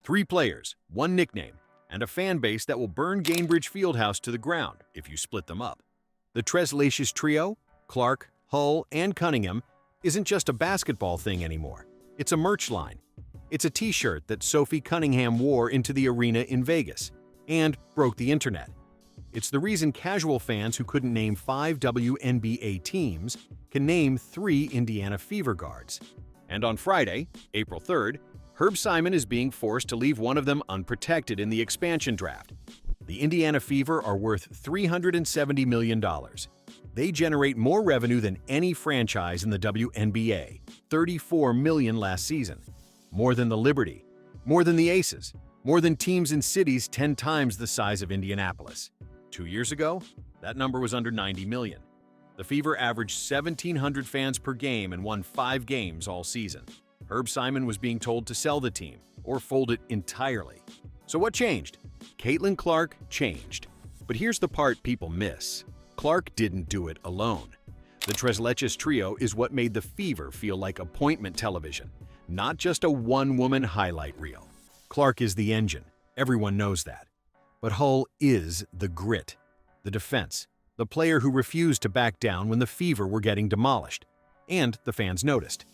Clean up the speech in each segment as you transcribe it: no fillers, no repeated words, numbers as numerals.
3 players, 1 nickname, and a fan base that will burn Gainbridge Fieldhouse to the ground if you split them up. The Treslacious Trio, Clark, Hull, and Cunningham, isn't just a basketball thing anymore. It's a merch line. It's a t-shirt that Sophie Cunningham wore into the arena in Vegas and broke the internet. It's the reason casual fans who couldn't name 5 WNBA teams can name 3 Indiana Fever guards. And on Friday, April 3rd, Herb Simon is being forced to leave one of them unprotected in the expansion draft. The Indiana Fever are worth $370 million. They generate more revenue than any franchise in the WNBA, $34 million last season. More than the Liberty, more than the Aces, more than teams in cities 10 times the size of Indianapolis. 2 years ago, that number was under 90 million. The Fever averaged 1,700 fans per game and won 5 games all season. Herb Simon was being told to sell the team or fold it entirely. So what changed? Caitlin Clark changed. But here's the part people miss. Clark didn't do it alone. The Treslacious Trio is what made the Fever feel like appointment television, not just a one-woman highlight reel. Clark is the engine. Everyone knows that. But Hull is the grit, the defense, the player who refused to back down when the Fever were getting demolished. And the fans noticed.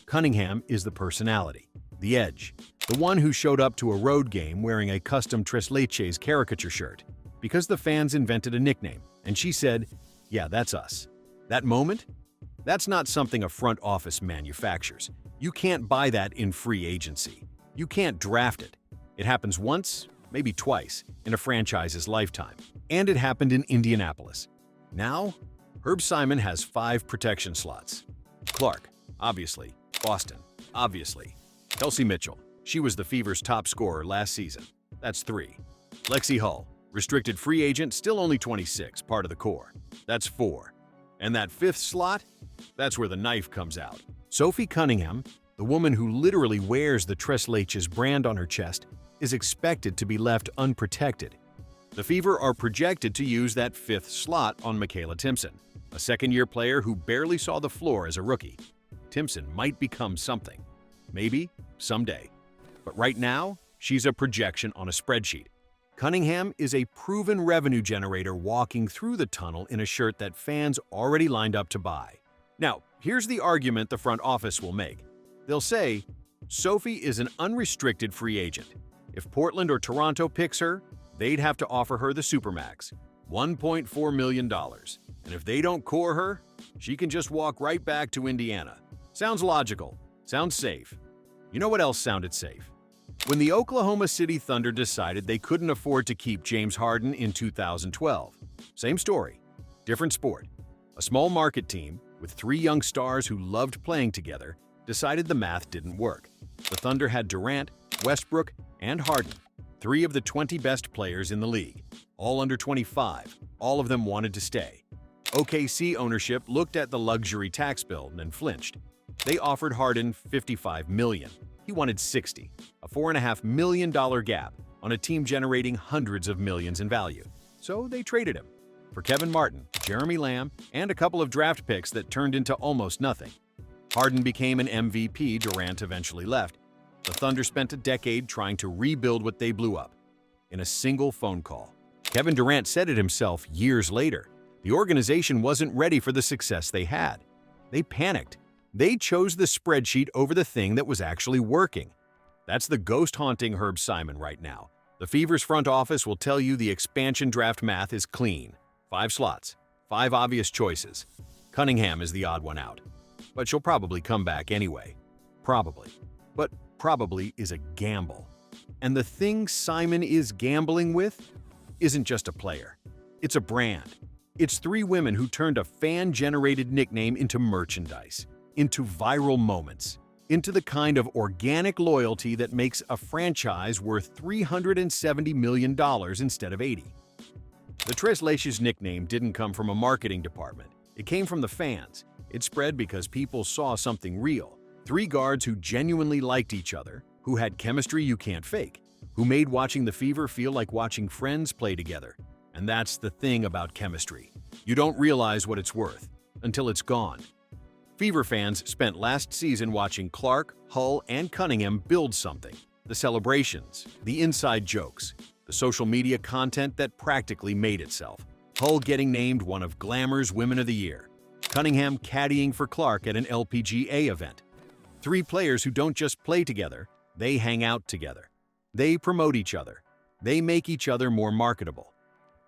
Cunningham is the personality, the edge, the one who showed up to a road game wearing a custom Treslacious caricature shirt because the fans invented a nickname, and she said, "Yeah, that's us." That moment? That's not something a front office manufactures. You can't buy that in free agency. You can't draft it. It happens once, maybe twice, in a franchise's lifetime. And it happened in Indianapolis. Now, Herb Simon has 5 protection slots. Clark, obviously. Boston, obviously. Kelsey Mitchell, she was the Fever's top scorer last season. That's 3. Lexie Hull, restricted free agent, still only 26, part of the core. That's 4. And that 5th slot? That's where the knife comes out. Sophie Cunningham, the woman who literally wears the Treslacious brand on her chest, is expected to be left unprotected. The Fever are projected to use that 5th slot on Mikayla Timpson, a second-year player who barely saw the floor as a rookie. Timpson might become something. Maybe, someday. But right now, she's a projection on a spreadsheet. Cunningham is a proven revenue generator walking through the tunnel in a shirt that fans already lined up to buy. Now, here's the argument the front office will make. They'll say, Sophie is an unrestricted free agent. If Portland or Toronto picks her, they'd have to offer her the supermax, $1.4 million. And if they don't core her, she can just walk right back to Indiana. Sounds logical. Sounds safe. You know what else sounded safe? When the Oklahoma City Thunder decided they couldn't afford to keep James Harden in 2012. Same story, different sport. A small market team with 3 young stars who loved playing together decided the math didn't work. The Thunder had Durant, Westbrook, and Harden, 3 of the 20 best players in the league, all under 25. All of them wanted to stay. OKC ownership looked at the luxury tax bill and flinched. They offered Harden $55 million. He wanted $60, a $4.5 million gap on a team generating hundreds of millions in value. So they traded him for Kevin Martin, Jeremy Lamb, and a couple of draft picks that turned into almost nothing. Harden became an MVP. Durant eventually left. The Thunder spent a decade trying to rebuild what they blew up in a single phone call. Kevin Durant said it himself years later. The organization wasn't ready for the success they had. They panicked. They chose the spreadsheet over the thing that was actually working. That's the ghost haunting Herb Simon right now. The Fever's front office will tell you the expansion draft math is clean. 5 slots, 5 obvious choices. Cunningham is the odd one out. But she'll probably come back anyway. Probably. But probably is a gamble. And the thing Simon is gambling with isn't just a player. It's a brand. It's 3 women who turned a fan-generated nickname into merchandise, into viral moments, into the kind of organic loyalty that makes a franchise worth $370 million instead of $80. The Treslacious nickname didn't come from a marketing department. It came from the fans. It spread because people saw something real. 3 guards who genuinely liked each other, who had chemistry you can't fake, who made watching the Fever feel like watching friends play together. And that's the thing about chemistry. You don't realize what it's worth until it's gone. Fever fans spent last season watching Clark, Hull, and Cunningham build something. The celebrations, the inside jokes, the social media content that practically made itself. Hull getting named one of Glamour's Women of the Year. Cunningham caddying for Clark at an LPGA event. Three players who don't just play together, they hang out together. They promote each other. They make each other more marketable.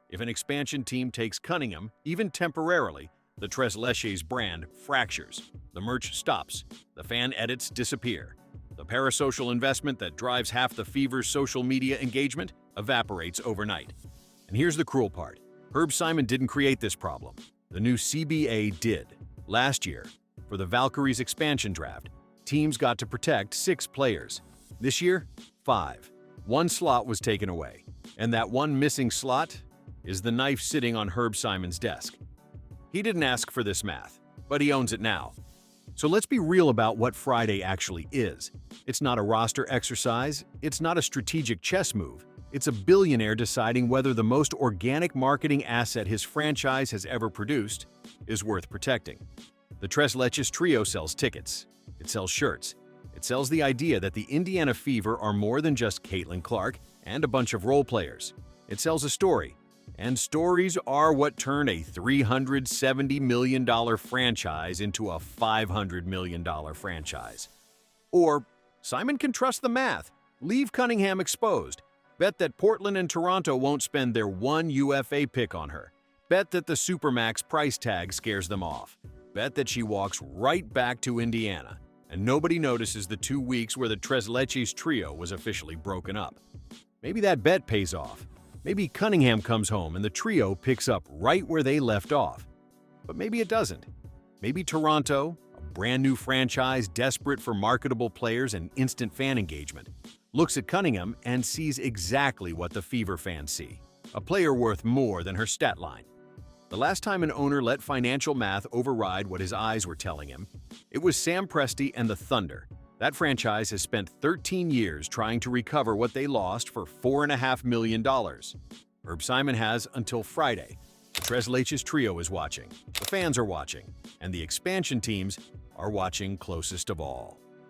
If an expansion team takes Cunningham, even temporarily, the Treslacious brand fractures. The merch stops. The fan edits disappear. The parasocial investment that drives half the Fever's social media engagement evaporates overnight. And here's the cruel part. Herb Simon didn't create this problem. The new CBA did. Last year, for the Valkyries expansion draft, teams got to protect 6 players. This year, 5. One slot was taken away. And that one missing slot is the knife sitting on Herb Simon's desk. He didn't ask for this math, but he owns it now. So let's be real about what Friday actually is. It's not a roster exercise, it's not a strategic chess move. It's a billionaire deciding whether the most organic marketing asset his franchise has ever produced is worth protecting. The Treslacious Trio sells tickets. It sells shirts. It sells the idea that the Indiana Fever are more than just Caitlin Clark and a bunch of role players. It sells a story. And stories are what turn a $370 million franchise into a $500 million franchise. Or Simon can trust the math. Leave Cunningham exposed. Bet that Portland and Toronto won't spend their one UFA pick on her. Bet that the supermax price tag scares them off. Bet that she walks right back to Indiana, and nobody notices the 2 weeks where the Treslacious Trio was officially broken up. Maybe that bet pays off. Maybe Cunningham comes home and the trio picks up right where they left off. But maybe it doesn't. Maybe Toronto, a brand new franchise desperate for marketable players and instant fan engagement, looks at Cunningham and sees exactly what the Fever fans see. A player worth more than her stat line. The last time an owner let financial math override what his eyes were telling him, it was Sam Presti and the Thunder. That franchise has spent 13 years trying to recover what they lost for $4.5 million. Herb Simon has until Friday. The Treslacious Trio is watching, the fans are watching, and the expansion teams are watching closest of all.